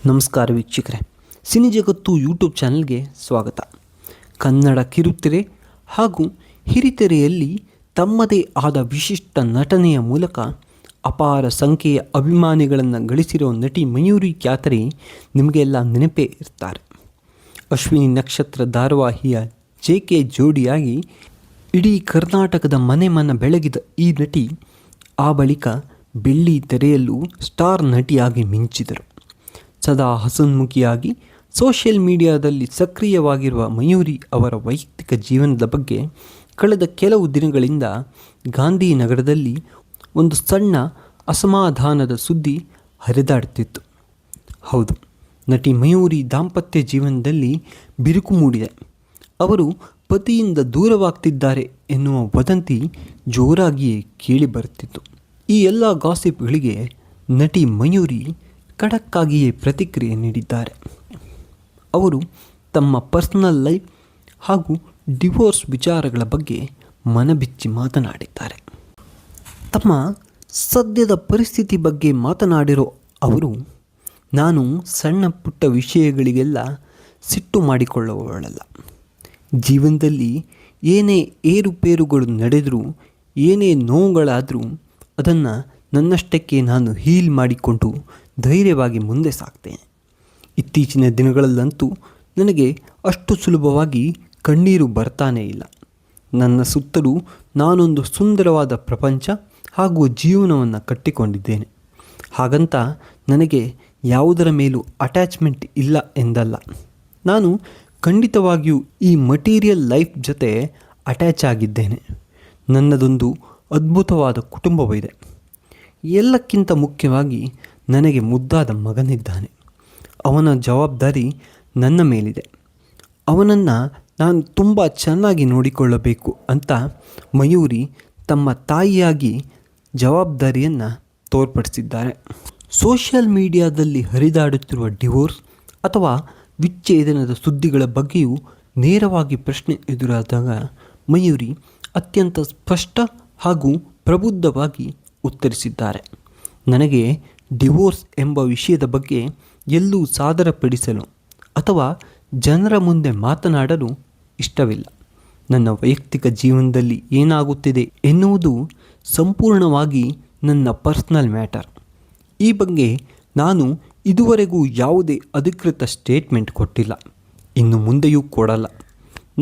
ನಮಸ್ಕಾರ ವೀಕ್ಷಕರೇ, ಸಿನಿ ಜಗತ್ತು ಯೂಟ್ಯೂಬ್ ಚಾನಲ್ಗೆ ಸ್ವಾಗತ. ಕನ್ನಡ ಕಿರುತೆರೆ ಹಾಗೂ ಹಿರಿತೆರೆಯಲ್ಲಿ ತಮ್ಮದೇ ಆದ ವಿಶಿಷ್ಟ ನಟನೆಯ ಮೂಲಕ ಅಪಾರ ಸಂಖ್ಯೆಯ ಅಭಿಮಾನಿಗಳನ್ನು ಗಳಿಸಿರೋ ನಟಿ ಮಯೂರಿ ಕ್ಯಾತರಿ ನಿಮಗೆಲ್ಲ ನೆನಪೇ ಇರ್ತಾರೆ. ಅಶ್ವಿನಿ ನಕ್ಷತ್ರ ಧಾರಾವಾಹಿಯ JK ಜೋಡಿಯಾಗಿ ಇಡೀ ಕರ್ನಾಟಕದ ಮನೆ ಬೆಳಗಿದ ಈ ನಟಿ ಆ ಬಳಿಕ ಬೆಳ್ಳಿ ತೆರೆಯಲ್ಲೂ ಸ್ಟಾರ್ ನಟಿಯಾಗಿ ಮಿಂಚಿದರು. ಸದಾ ಹಸನ್ಮುಖಿಯಾಗಿ ಸೋಷಿಯಲ್ ಮೀಡಿಯಾದಲ್ಲಿ ಸಕ್ರಿಯವಾಗಿರುವ ಮಯೂರಿ ಅವರ ವೈಯಕ್ತಿಕ ಜೀವನದ ಬಗ್ಗೆ ಕಳೆದ ಕೆಲವು ದಿನಗಳಿಂದ ಗಾಂಧಿನಗರದಲ್ಲಿ ಒಂದು ಸಣ್ಣ ಅಸಮಾಧಾನದ ಸುದ್ದಿ ಹರಿದಾಡುತ್ತಿತ್ತು. ಹೌದು, ನಟಿ ಮಯೂರಿ ದಾಂಪತ್ಯ ಜೀವನದಲ್ಲಿ ಬಿರುಕು ಮೂಡಿದೆ. ಅವರು ಪತಿಯಿಂದ ದೂರವಾಗ್ತಿದ್ದಾರೆ ಎನ್ನುವ ವದಂತಿ ಜೋರಾಗಿಯೇ ಕೇಳಿಬರುತ್ತಿತ್ತು. ಈ ಎಲ್ಲ ಗಾಸಿಪ್ಗಳಿಗೆ ನಟಿ ಮಯೂರಿ ಖಡಕ್ಕಾಗಿಯೇ ಪ್ರತಿಕ್ರಿಯೆ ನೀಡಿದ್ದಾರೆ. ಅವರು ತಮ್ಮ ಪರ್ಸನಲ್ ಲೈಫ್ ಹಾಗೂ ಡಿವೋರ್ಸ್ ವಿಚಾರಗಳ ಬಗ್ಗೆ ಮನಬಿಚ್ಚಿ ಮಾತನಾಡಿದ್ದಾರೆ. ತಮ್ಮ ಸದ್ಯದ ಪರಿಸ್ಥಿತಿ ಬಗ್ಗೆ ಮಾತನಾಡಿರೋ ಅವರು, ನಾನು ಸಣ್ಣ ಪುಟ್ಟ ವಿಷಯಗಳಿಗೆಲ್ಲ ಸಿಟ್ಟು ಮಾಡಿಕೊಳ್ಳುವವಳಲ್ಲ. ಜೀವನದಲ್ಲಿ ಏನೇ ಏರುಪೇರುಗಳು ನಡೆದರೂ, ಏನೇ ನೋವುಗಳಾದರೂ ಅದನ್ನು ನನ್ನಷ್ಟಕ್ಕೆ ನಾನು ಹೀಲ್ ಮಾಡಿಕೊಂಡು ಧೈರ್ಯವಾಗಿ ಮುಂದೆ ಸಾಗ್ತೇನೆ. ಇತ್ತೀಚಿನ ದಿನಗಳಲ್ಲಂತೂ ನನಗೆ ಅಷ್ಟು ಸುಲಭವಾಗಿ ಕಣ್ಣೀರು ಬರ್ತಾನೇ ಇಲ್ಲ. ನನ್ನ ಸುತ್ತಲೂ ನಾನೊಂದು ಸುಂದರವಾದ ಪ್ರಪಂಚ ಹಾಗೂ ಜೀವನವನ್ನು ಕಟ್ಟಿಕೊಂಡಿದ್ದೇನೆ. ಹಾಗಂತ ನನಗೆ ಯಾವುದರ ಮೇಲೂ ಅಟ್ಯಾಚ್ಮೆಂಟ್ ಇಲ್ಲ ಎಂದಲ್ಲ. ನಾನು ಖಂಡಿತವಾಗಿಯೂ ಈ ಮಟೀರಿಯಲ್ ಲೈಫ್ ಜೊತೆ ಅಟ್ಯಾಚ್ ಆಗಿದ್ದೇನೆ. ನನ್ನದೊಂದು ಅದ್ಭುತವಾದ ಕುಟುಂಬವಿದೆ. ಎಲ್ಲಕ್ಕಿಂತ ಮುಖ್ಯವಾಗಿ ನನಗೆ ಮುದ್ದಾದ ಮಗನಿದ್ದಾನೆ. ಅವನ ಜವಾಬ್ದಾರಿ ನನ್ನ ಮೇಲಿದೆ. ಅವನನ್ನು ನಾನು ತುಂಬ ಚೆನ್ನಾಗಿ ನೋಡಿಕೊಳ್ಳಬೇಕು ಅಂತ ಮಯೂರಿ ತಮ್ಮ ತಾಯಿಯಾಗಿ ಜವಾಬ್ದಾರಿಯನ್ನು ತೋರ್ಪಡಿಸಿದ್ದಾರೆ. ಸೋಷಿಯಲ್ ಮೀಡಿಯಾದಲ್ಲಿ ಹರಿದಾಡುತ್ತಿರುವ ಡಿವೋರ್ಸ್ ಅಥವಾ ವಿಚ್ಛೇದನದ ಸುದ್ದಿಗಳ ಬಗ್ಗೆಯೂ ನೇರವಾಗಿ ಪ್ರಶ್ನೆ ಎದುರಾದಾಗ ಮಯೂರಿ ಅತ್ಯಂತ ಸ್ಪಷ್ಟ ಹಾಗೂ ಪ್ರಬುದ್ಧವಾಗಿ ಉತ್ತರಿಸಿದ್ದಾರೆ. ನನಗೆ ಡಿವೋರ್ಸ್ ಎಂಬ ವಿಷಯದ ಬಗ್ಗೆ ಎಲ್ಲೂ ಸಾದರಪಡಿಸಲು ಅಥವಾ ಜನರ ಮುಂದೆ ಮಾತನಾಡಲು ಇಷ್ಟವಿಲ್ಲ. ನನ್ನ ವೈಯಕ್ತಿಕ ಜೀವನದಲ್ಲಿ ಏನಾಗುತ್ತಿದೆ ಎನ್ನುವುದು ಸಂಪೂರ್ಣವಾಗಿ ನನ್ನ ಪರ್ಸನಲ್ ಮ್ಯಾಟರ್. ಈ ಬಗ್ಗೆ ನಾನು ಇದುವರೆಗೂ ಯಾವುದೇ ಅಧಿಕೃತ ಸ್ಟೇಟ್ಮೆಂಟ್ ಕೊಟ್ಟಿಲ್ಲ, ಇನ್ನು ಮುಂದೆಯೂ ಕೊಡಲ್ಲ.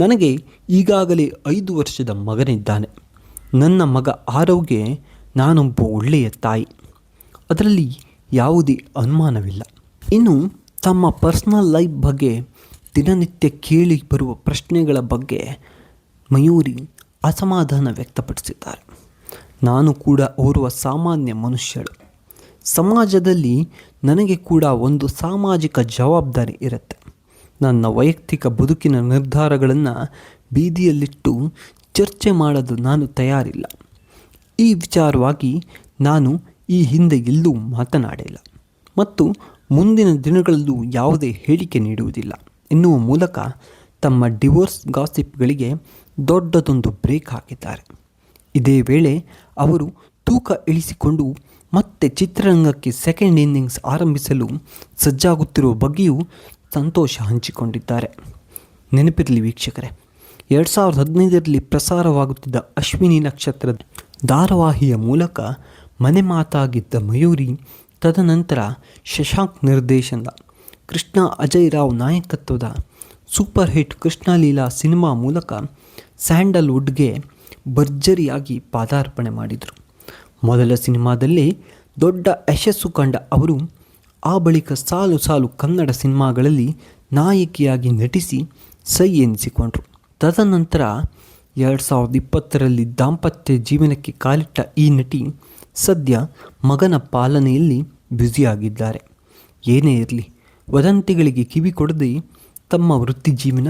ನನಗೆ ಈಗಾಗಲೇ 5 ವರ್ಷದ ಮಗನಿದ್ದಾನೆ. ನನ್ನ ಮಗ ಆರೋಗ್ಯ ನಾನೊಬ್ಬ ಒಳ್ಳೆಯ ತಾಯಿ, ಅದರಲ್ಲಿ ಯಾವುದೇ ಅನುಮಾನವಿಲ್ಲ. ಇನ್ನು ತಮ್ಮ ಪರ್ಸನಲ್ ಲೈಫ್ ಬಗ್ಗೆ ದಿನನಿತ್ಯ ಕೇಳಿ ಬರುವ ಪ್ರಶ್ನೆಗಳ ಬಗ್ಗೆ ಮಯೂರಿ ಅಸಮಾಧಾನ ವ್ಯಕ್ತಪಡಿಸಿದ್ದಾರೆ. ನಾನು ಕೂಡ ಓರ್ವ ಸಾಮಾನ್ಯ ಮನುಷ್ಯಳು. ಸಮಾಜದಲ್ಲಿ ನನಗೆ ಕೂಡ ಒಂದು ಸಾಮಾಜಿಕ ಜವಾಬ್ದಾರಿ ಇರುತ್ತೆ. ನನ್ನ ವೈಯಕ್ತಿಕ ಬದುಕಿನ ನಿರ್ಧಾರಗಳನ್ನು ಬೀದಿಯಲ್ಲಿಟ್ಟು ಚರ್ಚೆ ಮಾಡಲು ನಾನು ತಯಾರಿಲ್ಲ. ಈ ವಿಚಾರವಾಗಿ ನಾನು ಈ ಹಿಂದೆ ಎಲ್ಲೂ ಮಾತನಾಡಿಲ್ಲ ಮತ್ತು ಮುಂದಿನ ದಿನಗಳಲ್ಲೂ ಯಾವುದೇ ಹೇಳಿಕೆ ನೀಡುವುದಿಲ್ಲ ಎನ್ನುವ ಮೂಲಕ ತಮ್ಮ ಡಿವೋರ್ಸ್ ಗಾಸಿಪ್ಗಳಿಗೆ ದೊಡ್ಡದೊಂದು ಬ್ರೇಕ್ ಹಾಕಿದ್ದಾರೆ. ಇದೇ ವೇಳೆ ಅವರು ತೂಕ ಇಳಿಸಿಕೊಂಡು ಮತ್ತೆ ಚಿತ್ರರಂಗಕ್ಕೆ ಸೆಕೆಂಡ್ ಇನ್ನಿಂಗ್ಸ್ ಆರಂಭಿಸಲು ಸಜ್ಜಾಗುತ್ತಿರುವ ಬಗ್ಗೆಯೂ ಸಂತೋಷ ಹಂಚಿಕೊಂಡಿದ್ದಾರೆ. ನೆನಪಿರಲಿ ವೀಕ್ಷಕರೇ, 2015ರಲ್ಲಿ ಪ್ರಸಾರವಾಗುತ್ತಿದ್ದ ಅಶ್ವಿನಿ ನಕ್ಷತ್ರ ಧಾರಾವಾಹಿಯ ಮೂಲಕ ಮನೆ ಮಾತಾಗಿದ್ದ ಮಯೂರಿ ತದನಂತರ ಶಶಾಂಕ್ ನಿರ್ದೇಶನದ ಕೃಷ್ಣ ಅಜಯ್ ರಾವ್ ನಾಯಕತ್ವದ ಸೂಪರ್ ಹಿಟ್ ಕೃಷ್ಣಲೀಲಾ ಸಿನಿಮಾ ಮೂಲಕ ಸ್ಯಾಂಡಲ್ವುಡ್ಗೆ ಭರ್ಜರಿಯಾಗಿ ಪಾದಾರ್ಪಣೆ ಮಾಡಿದರು. ಮೊದಲ ಸಿನಿಮಾದಲ್ಲೇ ದೊಡ್ಡ ಯಶಸ್ಸು ಕಂಡ ಅವರು ಆ ಬಳಿಕ ಸಾಲು ಸಾಲು ಕನ್ನಡ ಸಿನಿಮಾಗಳಲ್ಲಿ ನಾಯಕಿಯಾಗಿ ನಟಿಸಿ ಸೈ ಎನಿಸಿಕೊಂಡರು. ತದನಂತರ 2020ರಲ್ಲಿ ದಾಂಪತ್ಯ ಜೀವನಕ್ಕೆ ಕಾಲಿಟ್ಟ ಈ ನಟಿ ಸದ್ಯ ಮಗನ ಪಾಲನೆಯಲ್ಲಿ ಬ್ಯುಸಿಯಾಗಿದ್ದಾರೆ. ಏನೇ ಇರಲಿ, ವದಂತಿಗಳಿಗೆ ಕಿವಿ ಕೊಡದೆ ತಮ್ಮ ವೃತ್ತಿ ಜೀವನ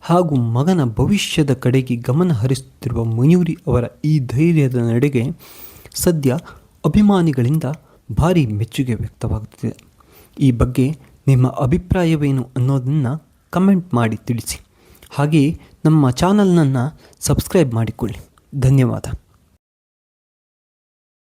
ಹಾಗೂ ಮಗನ ಭವಿಷ್ಯದ ಕಡೆಗೆ ಗಮನ ಹರಿಸುತ್ತಿರುವ ಮಯೂರಿ ಅವರ ಈ ಧೈರ್ಯದ ನಡೆಗೆ ಸದ್ಯ ಅಭಿಮಾನಿಗಳಿಂದ ಭಾರಿ ಮೆಚ್ಚುಗೆ ವ್ಯಕ್ತವಾಗುತ್ತಿದೆ. ಈ ಬಗ್ಗೆ ನಿಮ್ಮ ಅಭಿಪ್ರಾಯವೇನು ಅನ್ನೋದನ್ನು ಕಮೆಂಟ್ ಮಾಡಿ ತಿಳಿಸಿ. ಹಾಗೆಯೇ ನಮ್ಮ ಚಾನಲ್ನನ್ನು ಸಬ್ಸ್ಕ್ರೈಬ್ ಮಾಡಿಕೊಳ್ಳಿ. ಧನ್ಯವಾದ.